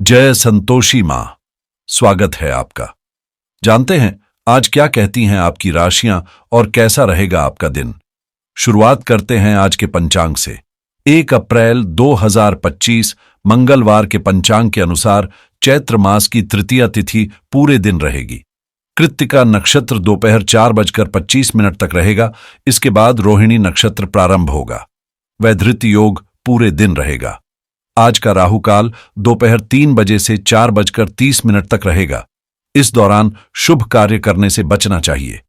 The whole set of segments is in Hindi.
जय संतोषी मां। स्वागत है आपका। जानते हैं आज क्या कहती हैं आपकी राशियां और कैसा रहेगा आपका दिन। शुरुआत करते हैं आज के पंचांग से। 1 अप्रैल 2025 मंगलवार के पंचांग के अनुसार चैत्र मास की तृतीया तिथि पूरे दिन रहेगी। कृत्तिका नक्षत्र दोपहर 4:25 तक रहेगा। इसके बाद रोहिणी नक्षत्र प्रारंभ होगा। वैधृति योग पूरे दिन रहेगा। आज का राहु काल दोपहर 3 बजे से 4:30 तक रहेगा। इस दौरान शुभ कार्य करने से बचना चाहिए।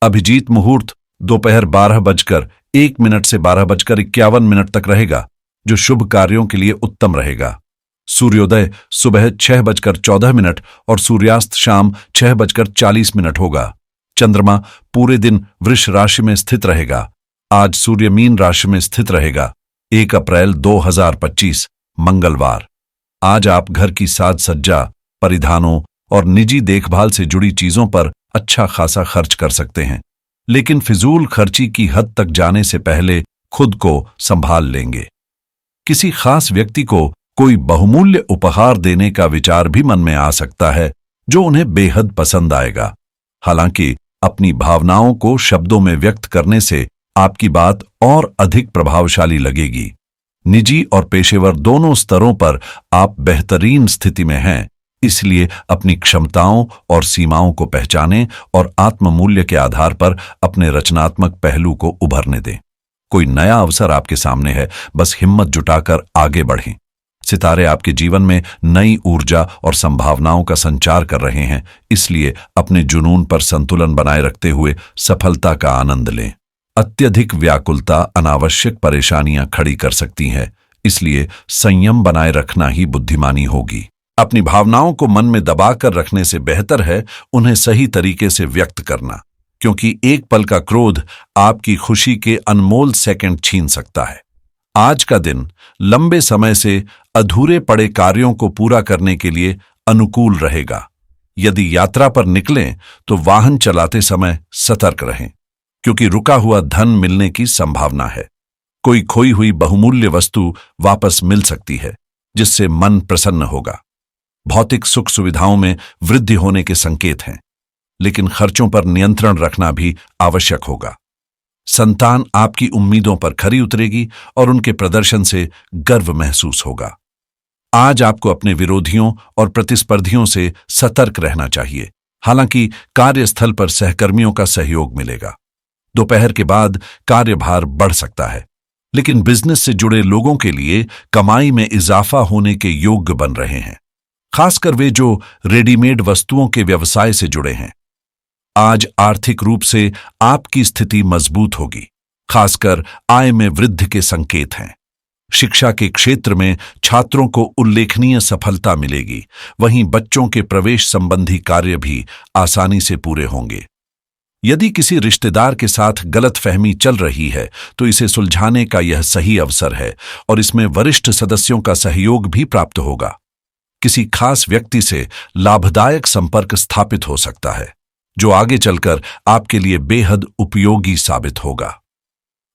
अभिजीत मुहूर्त दोपहर 12:01 से 12:51 तक रहेगा, जो शुभ कार्यों के लिए उत्तम रहेगा। सूर्योदय सुबह 6:14 और सूर्यास्त शाम 6:40 होगा। चंद्रमा पूरे दिन वृष राशि में स्थित रहेगा। आज सूर्य मीन राशि में स्थित रहेगा। 1 अप्रैल 2025 मंगलवार। आज आप घर की साज सज्जा, परिधानों और निजी देखभाल से जुड़ी चीजों पर अच्छा खासा खर्च कर सकते हैं, लेकिन फिजूल खर्ची की हद तक जाने से पहले खुद को संभाल लेंगे। किसी खास व्यक्ति को कोई बहुमूल्य उपहार देने का विचार भी मन में आ सकता है, जो उन्हें बेहद पसंद आएगा। हालांकि अपनी भावनाओं को शब्दों में व्यक्त करने से आपकी बात और अधिक प्रभावशाली लगेगी। निजी और पेशेवर दोनों स्तरों पर आप बेहतरीन स्थिति में हैं, इसलिए अपनी क्षमताओं और सीमाओं को पहचानें और आत्ममूल्य के आधार पर अपने रचनात्मक पहलू को उभरने दें। कोई नया अवसर आपके सामने है, बस हिम्मत जुटाकर आगे बढ़ें। सितारे आपके जीवन में नई ऊर्जा और संभावनाओं का संचार कर रहे हैं, इसलिए अपने जुनून पर संतुलन बनाए रखते हुए सफलता का आनंद लें। अत्यधिक व्याकुलता अनावश्यक परेशानियां खड़ी कर सकती है, इसलिए संयम बनाए रखना ही बुद्धिमानी होगी। अपनी भावनाओं को मन में दबाकर रखने से बेहतर है उन्हें सही तरीके से व्यक्त करना, क्योंकि एक पल का क्रोध आपकी खुशी के अनमोल सेकंड छीन सकता है। आज का दिन लंबे समय से अधूरे पड़े कार्यों को पूरा करने के लिए अनुकूल रहेगा। यदि यात्रा पर निकलें तो वाहन चलाते समय सतर्क रहें, क्योंकि रुका हुआ धन मिलने की संभावना है। कोई खोई हुई बहुमूल्य वस्तु वापस मिल सकती है, जिससे मन प्रसन्न होगा। भौतिक सुख सुविधाओं में वृद्धि होने के संकेत हैं, लेकिन खर्चों पर नियंत्रण रखना भी आवश्यक होगा। संतान आपकी उम्मीदों पर खरी उतरेगी और उनके प्रदर्शन से गर्व महसूस होगा। आज आपको अपने विरोधियों और प्रतिस्पर्धियों से सतर्क रहना चाहिए। हालांकि कार्यस्थल पर सहकर्मियों का सहयोग मिलेगा। दोपहर के बाद कार्यभार बढ़ सकता है, लेकिन बिजनेस से जुड़े लोगों के लिए कमाई में इजाफा होने के योग्य बन रहे हैं, खासकर वे जो रेडीमेड वस्तुओं के व्यवसाय से जुड़े हैं। आज आर्थिक रूप से आपकी स्थिति मजबूत होगी, खासकर आय में वृद्धि के संकेत हैं। शिक्षा के क्षेत्र में छात्रों को उल्लेखनीय सफलता मिलेगी। वहीं बच्चों के प्रवेश संबंधी कार्य भी आसानी से पूरे होंगे। यदि किसी रिश्तेदार के साथ गलतफहमी चल रही है तो इसे सुलझाने का यह सही अवसर है और इसमें वरिष्ठ सदस्यों का सहयोग भी प्राप्त होगा। किसी खास व्यक्ति से लाभदायक संपर्क स्थापित हो सकता है, जो आगे चलकर आपके लिए बेहद उपयोगी साबित होगा।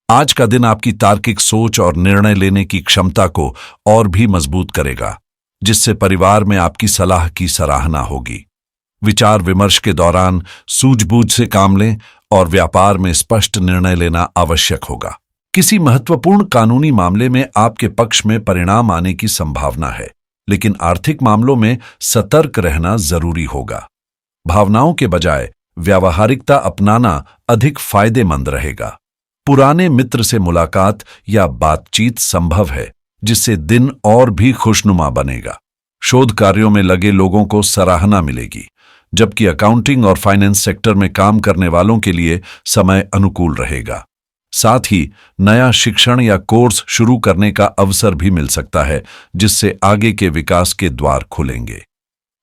आज का दिन आपकी तार्किक सोच और निर्णय लेने की क्षमता को और भी मजबूत करेगा, जिससे परिवार में आपकी सलाह की सराहना होगी। विचार विमर्श के दौरान सूझबूझ से काम लें और व्यापार में स्पष्ट निर्णय लेना आवश्यक होगा। किसी महत्वपूर्ण कानूनी मामले में आपके पक्ष में परिणाम आने की संभावना है, लेकिन आर्थिक मामलों में सतर्क रहना जरूरी होगा। भावनाओं के बजाय व्यावहारिकता अपनाना अधिक फायदेमंद रहेगा। पुराने मित्र से मुलाकात या बातचीत संभव है, जिससे दिन और भी खुशनुमा बनेगा। शोध कार्यों में लगे लोगों को सराहना मिलेगी, जबकि अकाउंटिंग और फाइनेंस सेक्टर में काम करने वालों के लिए समय अनुकूल रहेगा। साथ ही नया शिक्षण या कोर्स शुरू करने का अवसर भी मिल सकता है, जिससे आगे के विकास के द्वार खुलेंगे।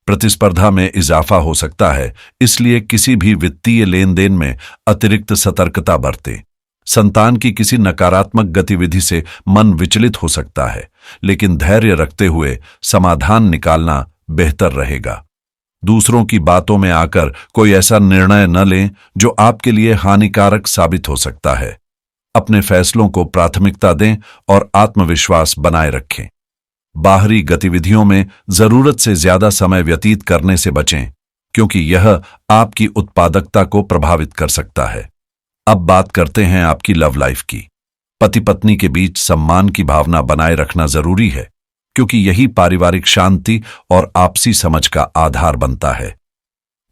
प्रतिस्पर्धा में इजाफा हो सकता है, इसलिए किसी भी वित्तीय लेन देन में अतिरिक्त सतर्कता बरतें। संतान की किसी नकारात्मक गतिविधि से मन विचलित हो सकता है, लेकिन धैर्य रखते हुए समाधान निकालना बेहतर रहेगा। दूसरों की बातों में आकर कोई ऐसा निर्णय न लें जो आपके लिए हानिकारक साबित हो सकता है। अपने फैसलों को प्राथमिकता दें और आत्मविश्वास बनाए रखें। बाहरी गतिविधियों में जरूरत से ज्यादा समय व्यतीत करने से बचें, क्योंकि यह आपकी उत्पादकता को प्रभावित कर सकता है। अब बात करते हैं आपकी लव लाइफ की। पति पत्नी के बीच सम्मान की भावना बनाए रखना जरूरी है, क्योंकि यही पारिवारिक शांति और आपसी समझ का आधार बनता है।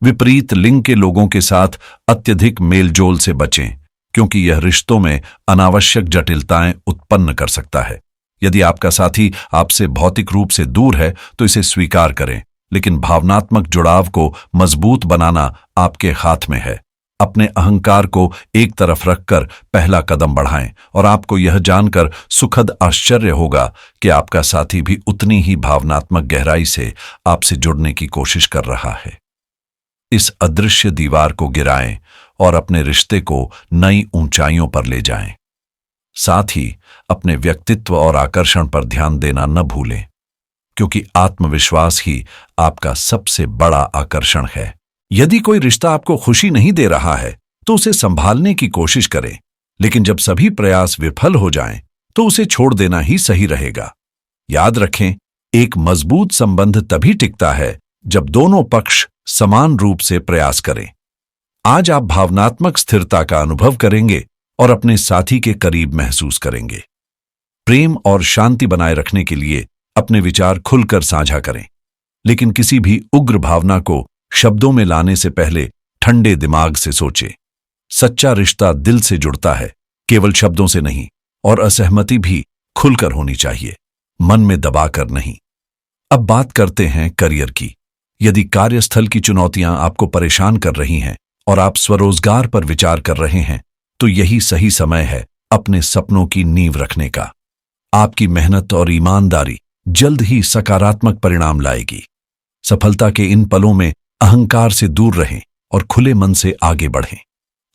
विपरीत लिंग के लोगों के साथ अत्यधिक मेलजोल से बचें, क्योंकि यह रिश्तों में अनावश्यक जटिलताएं उत्पन्न कर सकता है। यदि आपका साथी आपसे भौतिक रूप से दूर है तो इसे स्वीकार करें, लेकिन भावनात्मक जुड़ाव को मजबूत बनाना आपके हाथ में है। अपने अहंकार को एक तरफ रखकर पहला कदम बढ़ाएं और आपको यह जानकर सुखद आश्चर्य होगा कि आपका साथी भी उतनी ही भावनात्मक गहराई से आपसे जुड़ने की कोशिश कर रहा है। इस अदृश्य दीवार को गिराएं और अपने रिश्ते को नई ऊंचाइयों पर ले जाएं। साथ ही अपने व्यक्तित्व और आकर्षण पर ध्यान देना न भूलें, क्योंकि आत्मविश्वास ही आपका सबसे बड़ा आकर्षण है। यदि कोई रिश्ता आपको खुशी नहीं दे रहा है तो उसे संभालने की कोशिश करें, लेकिन जब सभी प्रयास विफल हो जाएं तो उसे छोड़ देना ही सही रहेगा। याद रखें, एक मजबूत संबंध तभी टिकता है जब दोनों पक्ष समान रूप से प्रयास करें। आज आप भावनात्मक स्थिरता का अनुभव करेंगे और अपने साथी के करीब महसूस करेंगे। प्रेम और शांति बनाए रखने के लिए अपने विचार खुलकर साझा करें, लेकिन किसी भी उग्र भावना को शब्दों में लाने से पहले ठंडे दिमाग से सोचें। सच्चा रिश्ता दिल से जुड़ता है, केवल शब्दों से नहीं, और असहमति भी खुलकर होनी चाहिए, मन में दबाकर नहीं। अब बात करते हैं करियर की। यदि कार्यस्थल की चुनौतियां आपको परेशान कर रही हैं और आप स्वरोजगार पर विचार कर रहे हैं, तो यही सही समय है अपने सपनों की नींव रखने का। आपकी मेहनत और ईमानदारी जल्द ही सकारात्मक परिणाम लाएगी। सफलता के इन पलों में अहंकार से दूर रहें और खुले मन से आगे बढ़ें।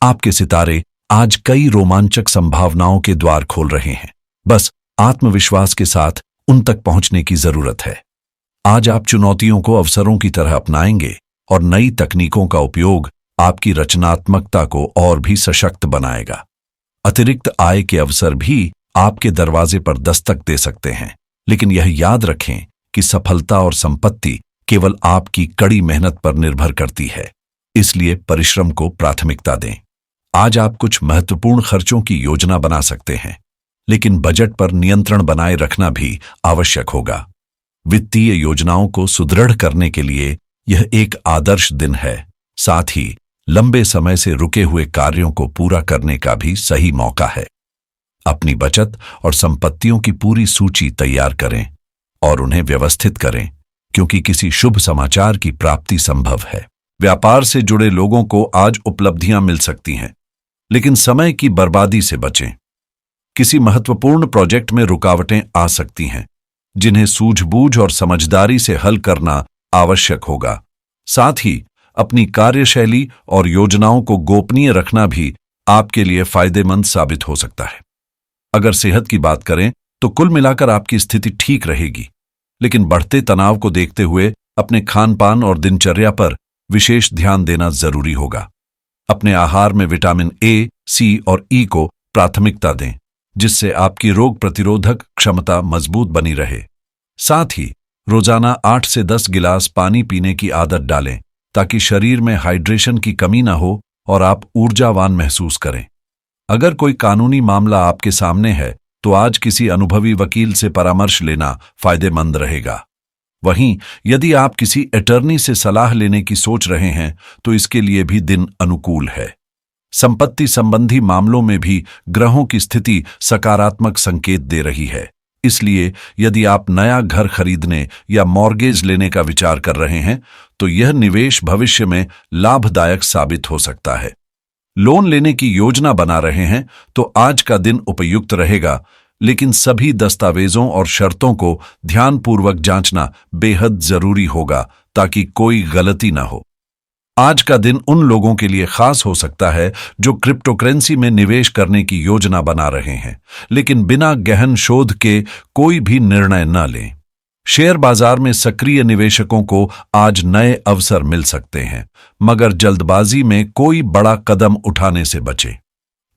आपके सितारे आज कई रोमांचक संभावनाओं के द्वार खोल रहे हैं, बस आत्मविश्वास के साथ उन तक पहुंचने की जरूरत है। आज आप चुनौतियों को अवसरों की तरह अपनाएंगे और नई तकनीकों का उपयोग आपकी रचनात्मकता को और भी सशक्त बनाएगा। अतिरिक्त आय के अवसर भी आपके दरवाजे पर दस्तक दे सकते हैं, लेकिन यह याद रखें कि सफलता और संपत्ति केवल आपकी कड़ी मेहनत पर निर्भर करती है, इसलिए परिश्रम को प्राथमिकता दें। आज आप कुछ महत्वपूर्ण खर्चों की योजना बना सकते हैं, लेकिन बजट पर नियंत्रण बनाए रखना भी आवश्यक होगा। वित्तीय योजनाओं को सुदृढ़ करने के लिए यह एक आदर्श दिन है। साथ ही लंबे समय से रुके हुए कार्यों को पूरा करने का भी सही मौका है। अपनी बचत और संपत्तियों की पूरी सूची तैयार करें और उन्हें व्यवस्थित करें, क्योंकि किसी शुभ समाचार की प्राप्ति संभव है। व्यापार से जुड़े लोगों को आज उपलब्धियां मिल सकती हैं, लेकिन समय की बर्बादी से बचें। किसी महत्वपूर्ण प्रोजेक्ट में रुकावटें आ सकती हैं, जिन्हें सूझबूझ और समझदारी से हल करना आवश्यक होगा। साथ ही अपनी कार्यशैली और योजनाओं को गोपनीय रखना भी आपके लिए फायदेमंद साबित हो सकता है। अगर सेहत की बात करें तो कुल मिलाकर आपकी स्थिति ठीक रहेगी, लेकिन बढ़ते तनाव को देखते हुए अपने खान-पान और दिनचर्या पर विशेष ध्यान देना जरूरी होगा। अपने आहार में विटामिन ए, सी और ई को प्राथमिकता दें, जिससे आपकी रोग प्रतिरोधक क्षमता मजबूत बनी रहे। साथ ही रोजाना 8 से 10 गिलास पानी पीने की आदत डालें, ताकि शरीर में हाइड्रेशन की कमी ना हो और आप ऊर्जावान महसूस करें। अगर कोई कानूनी मामला आपके सामने है तो आज किसी अनुभवी वकील से परामर्श लेना फायदेमंद रहेगा। वहीं यदि आप किसी अटर्नी से सलाह लेने की सोच रहे हैं तो इसके लिए भी दिन अनुकूल है। संपत्ति संबंधी मामलों में भी ग्रहों की स्थिति सकारात्मक संकेत दे रही है, इसलिए यदि आप नया घर खरीदने या मॉर्गेज लेने का विचार कर रहे हैं तो यह निवेश भविष्य में लाभदायक साबित हो सकता है। लोन लेने की योजना बना रहे हैं तो आज का दिन उपयुक्त रहेगा, लेकिन सभी दस्तावेजों और शर्तों को ध्यानपूर्वक जांचना बेहद जरूरी होगा ताकि कोई गलती न हो। आज का दिन उन लोगों के लिए खास हो सकता है जो क्रिप्टोकरेंसी में निवेश करने की योजना बना रहे हैं, लेकिन बिना गहन शोध के कोई भी निर्णय न लें। शेयर बाजार में सक्रिय निवेशकों को आज नए अवसर मिल सकते हैं, मगर जल्दबाजी में कोई बड़ा कदम उठाने से बचें।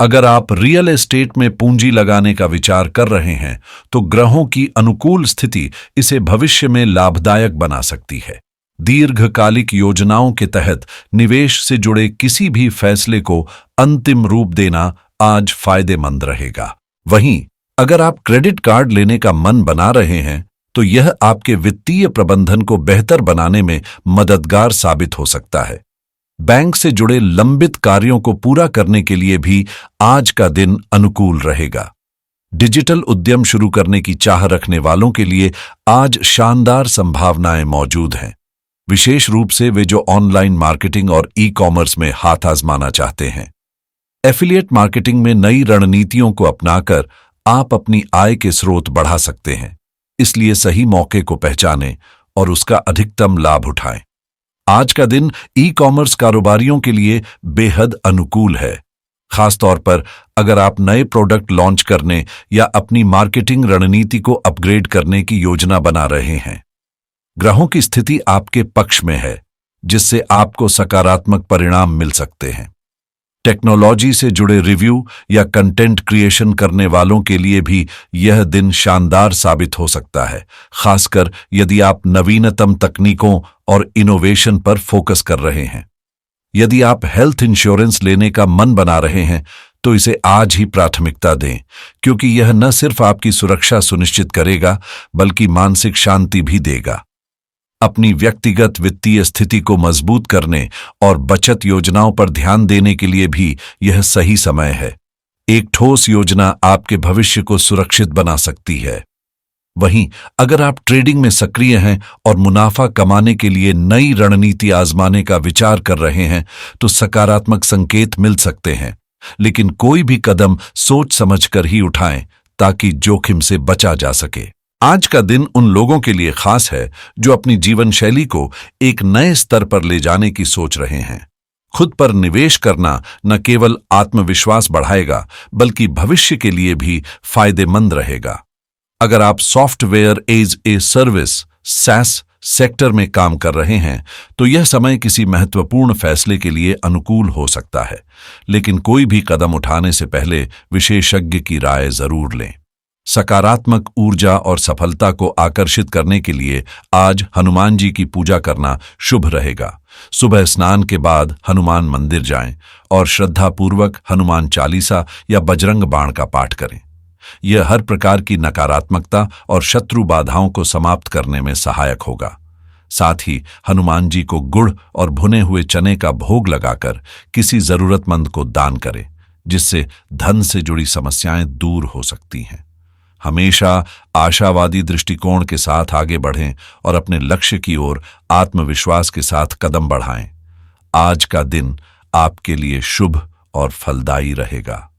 अगर आप रियल एस्टेट में पूंजी लगाने का विचार कर रहे हैं तो ग्रहों की अनुकूल स्थिति इसे भविष्य में लाभदायक बना सकती है। दीर्घकालिक योजनाओं के तहत निवेश से जुड़े किसी भी फैसले को अंतिम रूप देना आज फायदेमंद रहेगा। वहीं अगर आप क्रेडिट कार्ड लेने का मन बना रहे हैं तो यह आपके वित्तीय प्रबंधन को बेहतर बनाने में मददगार साबित हो सकता है। बैंक से जुड़े लंबित कार्यों को पूरा करने के लिए भी आज का दिन अनुकूल रहेगा। डिजिटल उद्यम शुरू करने की चाह रखने वालों के लिए आज शानदार संभावनाएं मौजूद हैं, विशेष रूप से वे जो ऑनलाइन मार्केटिंग और ई कॉमर्स में हाथ आजमाना चाहते हैं। एफिलिएट मार्केटिंग में नई रणनीतियों को अपनाकर आप अपनी आय के स्रोत बढ़ा सकते हैं, इसलिए सही मौके को पहचानें और उसका अधिकतम लाभ उठाएं। आज का दिन ई कॉमर्स कारोबारियों के लिए बेहद अनुकूल है, खासतौर पर अगर आप नए प्रोडक्ट लॉन्च करने या अपनी मार्केटिंग रणनीति को अपग्रेड करने की योजना बना रहे हैं। ग्रहों की स्थिति आपके पक्ष में है, जिससे आपको सकारात्मक परिणाम मिल सकते हैं। टेक्नोलॉजी से जुड़े रिव्यू या कंटेंट क्रिएशन करने वालों के लिए भी यह दिन शानदार साबित हो सकता है, खासकर यदि आप नवीनतम तकनीकों और इनोवेशन पर फोकस कर रहे हैं। यदि आप हेल्थ इंश्योरेंस लेने का मन बना रहे हैं तो इसे आज ही प्राथमिकता दें, क्योंकि यह न सिर्फ आपकी सुरक्षा सुनिश्चित करेगा बल्कि मानसिक शांति भी देगा। अपनी व्यक्तिगत वित्तीय स्थिति को मजबूत करने और बचत योजनाओं पर ध्यान देने के लिए भी यह सही समय है। एक ठोस योजना आपके भविष्य को सुरक्षित बना सकती है। वहीं अगर आप ट्रेडिंग में सक्रिय हैं और मुनाफा कमाने के लिए नई रणनीति आजमाने का विचार कर रहे हैं तो सकारात्मक संकेत मिल सकते हैं, लेकिन कोई भी कदम सोच समझकर ही उठाएं ताकि जोखिम से बचा जा सके। आज का दिन उन लोगों के लिए खास है जो अपनी जीवन शैली को एक नए स्तर पर ले जाने की सोच रहे हैं। खुद पर निवेश करना न केवल आत्मविश्वास बढ़ाएगा बल्कि भविष्य के लिए भी फायदेमंद रहेगा। अगर आप software as a service (SaaS) sector में काम कर रहे हैं तो यह समय किसी महत्वपूर्ण फैसले के लिए अनुकूल हो सकता है, लेकिन कोई भी कदम उठाने से पहले विशेषज्ञ की राय जरूर लें। सकारात्मक ऊर्जा और सफलता को आकर्षित करने के लिए आज हनुमान जी की पूजा करना शुभ रहेगा। सुबह स्नान के बाद हनुमान मंदिर जाएं और श्रद्धापूर्वक हनुमान चालीसा या बजरंग बाण का पाठ करें। यह हर प्रकार की नकारात्मकता और शत्रु बाधाओं को समाप्त करने में सहायक होगा। साथ ही हनुमान जी को गुड़ और भुने हुए चने का भोग लगाकर किसी जरूरतमंद को दान करें, जिससे धन से जुड़ी समस्याएं दूर हो सकती हैं। हमेशा आशावादी दृष्टिकोण के साथ आगे बढ़ें और अपने लक्ष्य की ओर आत्मविश्वास के साथ कदम बढ़ाएं। आज का दिन आपके लिए शुभ और फलदायी रहेगा।